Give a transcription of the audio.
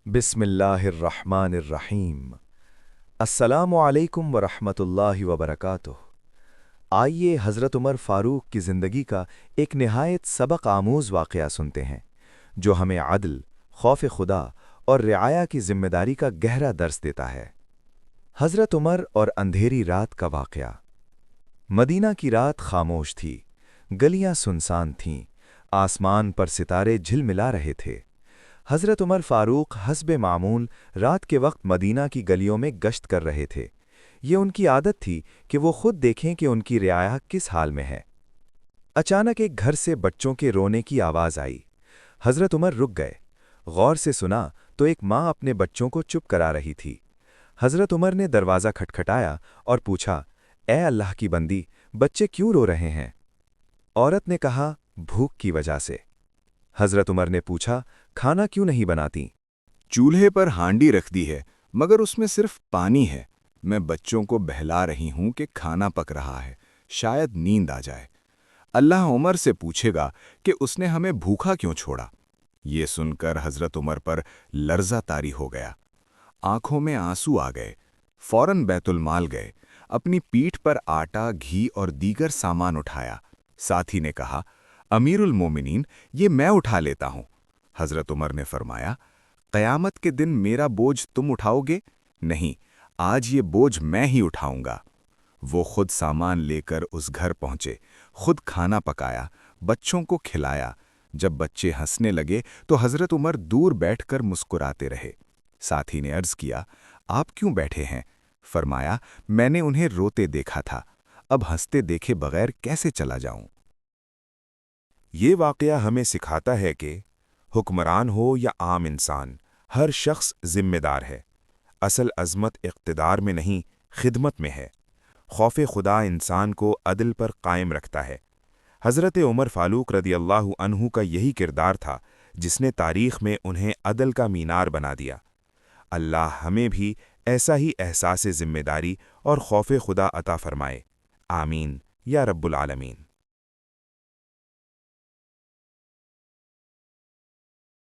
बिस्मिल्लाहिर्रहमानिर्रहीम। अस्सलामु अलैकुम वरहमतुल्लाहि वबरकातुह। आइए हज़रत उमर फ़ारूक की ज़िंदगी का एक निहायत सबक आमूज़ वाक़या सुनते हैं, जो हमें अदल, खौफ़ खुदा और रिआया की ज़िम्मेदारी का गहरा दर्स देता है। हज़रत उमर और अंधेरी रात का वाक़या। मदीना की रात खामोश थी, गलियां सुनसान थीं, आसमान पर सितारे झिलमिला रहे थे। हज़रत उमर फ़ारूक हस्बे मामूल रात के वक्त मदीना की गलियों में गश्त कर रहे थे। ये उनकी आदत थी कि वो खुद देखें कि उनकी रियाया किस हाल में है। अचानक एक घर से बच्चों के रोने की आवाज़ आई। हज़रत उमर रुक गए। गौर से सुना तो एक माँ अपने बच्चों को चुप करा रही थी। हज़रत उमर ने दरवाज़ा खटखटाया और पूछा, ए अल्लाह की बंदी, बच्चे क्यों रो रहे हैं? औरत ने कहा, भूख की वजह से। हज़रत उमर ने पूछा, खाना क्यों नहीं बनाती? चूल्हे पर हांडी रख दी है, मगर उसमें सिर्फ पानी है। मैं बच्चों को बहला रही हूं कि खाना पक रहा है, शायद नींद आ जाए। अल्लाह उमर से पूछेगा कि उसने हमें भूखा क्यों छोड़ा। ये सुनकर हज़रत उमर पर लर्ज़ा तारी हो गया। आंखों में आंसू आ गए। फौरन बैतुल माल गए, अपनी पीठ पर आटा, घी और दीगर सामान उठाया। साथी ने कहा, अमीरुल मोमिनीन, ये मैं उठा लेता हूं। हज़रत उमर ने फरमाया, क़यामत के दिन मेरा बोझ तुम उठाओगे? नहीं, आज ये बोझ मैं ही उठाऊंगा। वो खुद सामान लेकर उस घर पहुंचे, खुद खाना पकाया, बच्चों को खिलाया। जब बच्चे हंसने लगे तो हज़रत उमर दूर बैठकर मुस्कुराते रहे। साथी ने अर्ज़ किया, आप क्यों बैठे हैं? फरमाया, मैंने उन्हें रोते देखा था, अब हंसते देखे बगैर कैसे चला जाऊं? ये वाक़या हमें सिखाता है कि हुक्मरान हो या आम इंसान, हर शख्स जिम्मेदार है। असल अज़मत इक़्तिदार में नहीं, खिदमत में है। खौफ़ खुदा इंसान को अदल पर कायम रखता है। हज़रत उमर फ़ारूक रदियल्लाहु अन्हु का यही किरदार था जिसने तारीख़ में उन्हें अदल का मीनार बना दिया। अल्लाह हमें भी ऐसा ही एहसास ज़िम्मेदारी और खौफ़ खुदा अता फ़रमाए। आमीन या रब्बुल आलमीन।